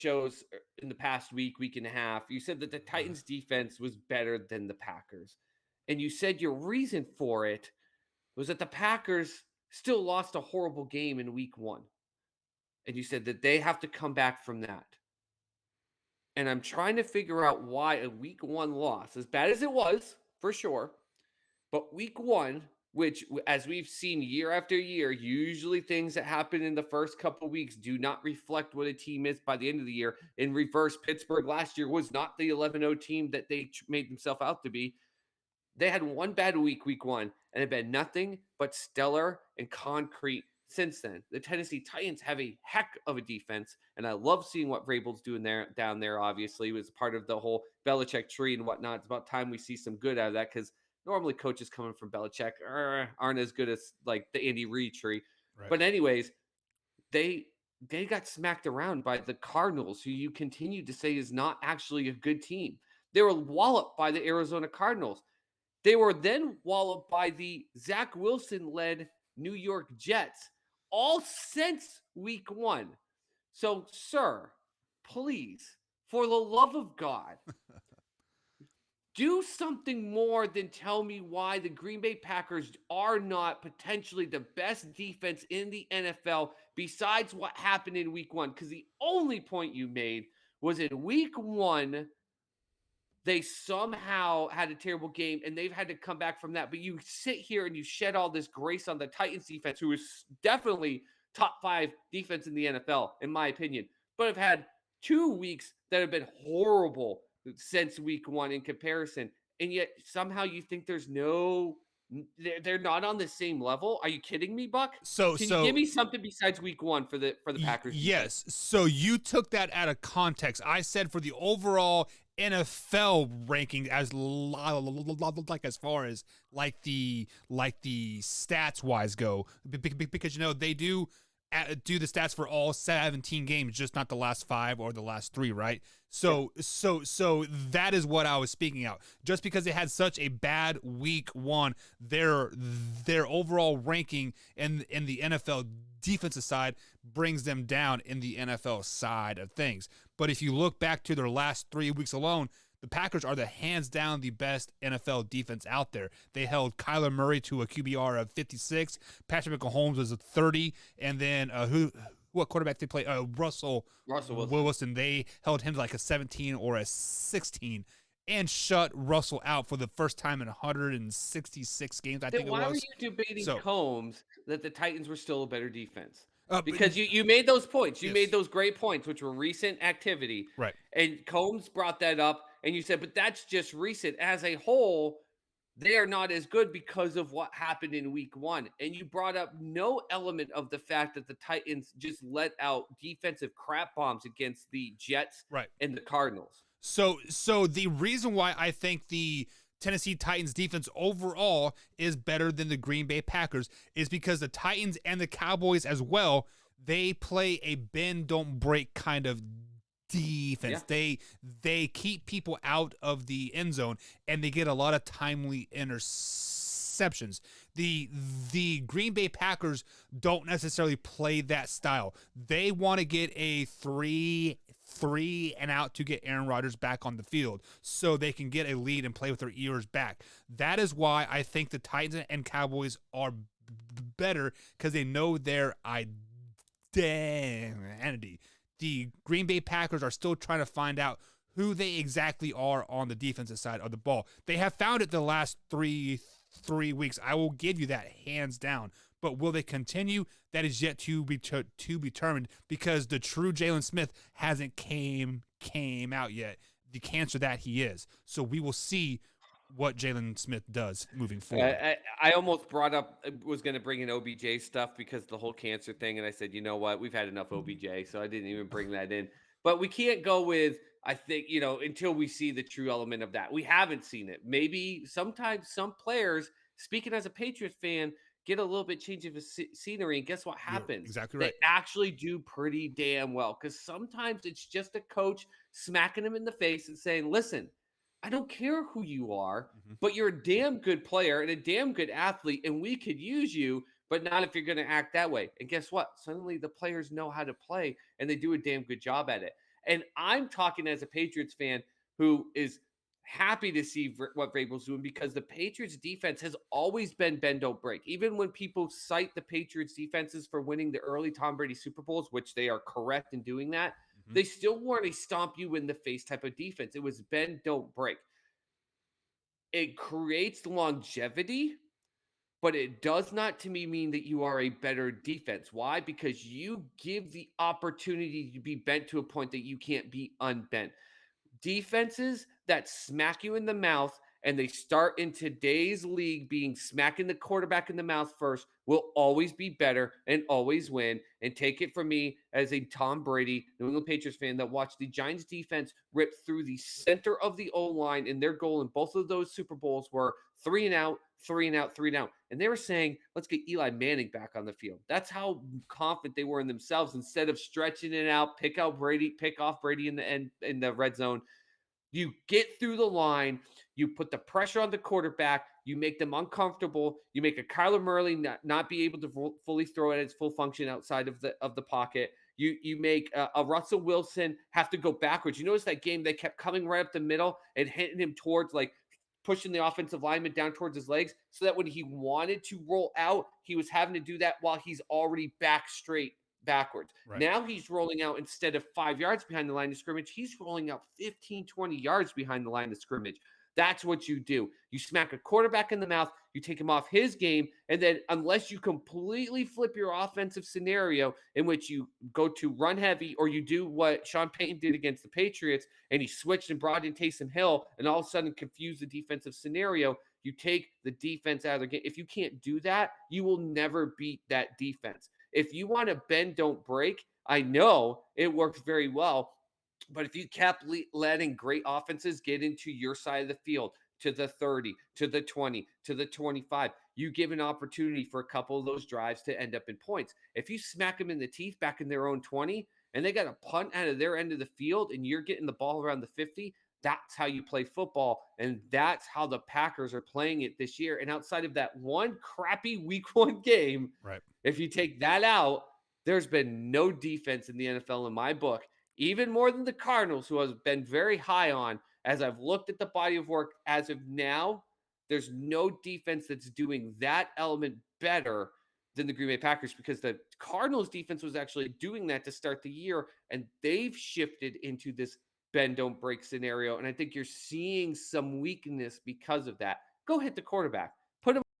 shows in the past week and a half, you said that the Titans defense was better than the Packers. And you said your reason for it was that the Packers still lost a horrible game in week 1. And you said that they have to come back from that. And I'm trying to figure out why a week 1 loss, as bad as it was, for sure, but week 1, which, as we've seen year after year, usually things that happen in the first couple of weeks do not reflect what a team is by the end of the year. In reverse, Pittsburgh last year was not the 11-0 team that they made themselves out to be. They had one bad week 1, and have been nothing but stellar and concrete since then. The Tennessee Titans have a heck of a defense, and I love seeing what Vrabel's doing down there. Obviously, it was part of the whole Belichick tree and whatnot. It's about time we see some good out of that, because normally coaches coming from Belichick aren't as good as like the Andy Reid tree. Right. But anyways, they got smacked around by the Cardinals, who you continue to say is not actually a good team. They were walloped by the Arizona Cardinals. They were then walloped by the Zach Wilson-led New York Jets, all since week 1. So, sir, please, for the love of God, do something more than tell me why the Green Bay Packers are not potentially the best defense in the NFL besides what happened in week 1. Because the only point you made was in week 1, they somehow had a terrible game and they've had to come back from that. But you sit here and you shed all this grace on the Titans defense, who is definitely top 5 defense in the NFL, in my opinion, but have had 2 weeks that have been horrible since week 1 in comparison. And yet somehow you think they're not on the same level. Are you kidding me, Buck? Can you give me something besides week 1 for the Packers? Yes. So you took that out of context. I said for the overall NFL ranking, as like as far as like the stats wise go, because they do the stats for all 17 games, just not the last 5 or the last 3, right? So that is what I was speaking out. Just because they had such a bad week 1, their overall ranking in the NFL defensive side brings them down in the NFL side of things. But if you look back to their last 3 weeks alone, the Packers are the hands down the best NFL defense out there. They held Kyler Murray to a QBR of 56. Patrick Mahomes was a 30. And then what quarterback they play? Russell Wilson. They held him to like a 17 or a 16 and shut Russell out for the first time in 166 games, I think it was. Why were you debating Combs that the Titans were still a better defense? Because you made those points. You made those great points, which were recent activity. Right. And Combs brought that up, and you said, but that's just recent. As a whole, they are not as good because of what happened in week 1. And you brought up no element of the fact that the Titans just let out defensive crap bombs against the Jets and the Cardinals. So the reason why I think the Tennessee Titans defense overall is better than the Green Bay Packers is because the Titans and the Cowboys as well, they play a bend don't break kind of defense. Yeah. They keep people out of the end zone and they get a lot of timely interceptions. The Green Bay Packers don't necessarily play that style. They want to get a three and out to get Aaron Rodgers back on the field so they can get a lead and play with their ears back. That is why I think the Titans and Cowboys are better, because they know their identity. The Green Bay Packers are still trying to find out who they exactly are on the defensive side of the ball. They have found it the last three weeks. I will give you that hands down. But will they continue? That is yet to be determined, because the true Jalen Smith hasn't came out yet. The cancer that he is. So we will see what Jalen Smith does moving forward. I almost was going to bring in OBJ stuff because of the whole cancer thing. And I said, you know what? We've had enough OBJ. So I didn't even bring that in. But we can't go with, I think, until we see the true element of that. We haven't seen it. Maybe sometimes some players, speaking as a Patriots fan, get a little bit change of scenery, and guess what happens? You're exactly right. They actually do pretty damn well, because sometimes it's just a coach smacking them in the face and saying, listen, I don't care who you are, but you're a damn good player and a damn good athlete, and we could use you, but not if you're going to act that way. And guess what? Suddenly the players know how to play, and they do a damn good job at it. And I'm talking as a Patriots fan who is happy to see what Vrabel's doing because the Patriots defense has always been bend don't break. Even when people cite the Patriots defenses for winning the early Tom Brady Super Bowls, which they are correct in doing that, Mhm. they still weren't a stomp you in the face type of defense. It was bend don't break. It creates longevity, but it does not to me mean that you are a better defense. Why? Because you give the opportunity to be bent to a point that you can't be unbent. Defenses that smack you in the mouth and they start in today's league being smacking the quarterback in the mouth first will always be better and always win. And take it from me as a Tom Brady, New England Patriots fan that watched the Giants defense rip through the center of the O line, and their goal in both of those Super Bowls were 3 and out, 3 and out, 3 and out. And they were saying, let's get Eli Manning back on the field. That's how confident they were in themselves instead of stretching it out, pick off Brady in the end in the red zone. You get through the line, you put the pressure on the quarterback, you make them uncomfortable, you make a Kyler Murray not be able to fully throw at its full function outside of the pocket. You make a Russell Wilson have to go backwards. You notice that game they kept coming right up the middle and hitting him towards like pushing the offensive lineman down towards his legs so that when he wanted to roll out, he was having to do that while he's already back straight backwards. Right. Now he's rolling out instead of 5 yards behind the line of scrimmage, he's rolling out 15, 20 yards behind the line of scrimmage. That's what you do. You smack a quarterback in the mouth, you take him off his game, and then unless you completely flip your offensive scenario in which you go to run heavy or you do what Sean Payton did against the Patriots and he switched and brought in Taysom Hill and all of a sudden confused the defensive scenario, you take the defense out of the game. If you can't do that, you will never beat that defense. If you want to bend, don't break, I know it works very well. But if you kept letting great offenses get into your side of the field to the 30, to the 20, to the 25, you give an opportunity for a couple of those drives to end up in points. If you smack them in the teeth back in their own 20 and they got a punt out of their end of the field and you're getting the ball around the 50, that's how you play football. And that's how the Packers are playing it this year. And outside of that one crappy week 1 game, Right. if you take that out, there's been no defense in the NFL in my book, even more than the Cardinals, who has been very high on. As I've looked at the body of work as of now, there's no defense that's doing that element better than the Green Bay Packers because the Cardinals defense was actually doing that to start the year, and they've shifted into this bend don't break scenario. And I think you're seeing some weakness because of that. Go hit the quarterback.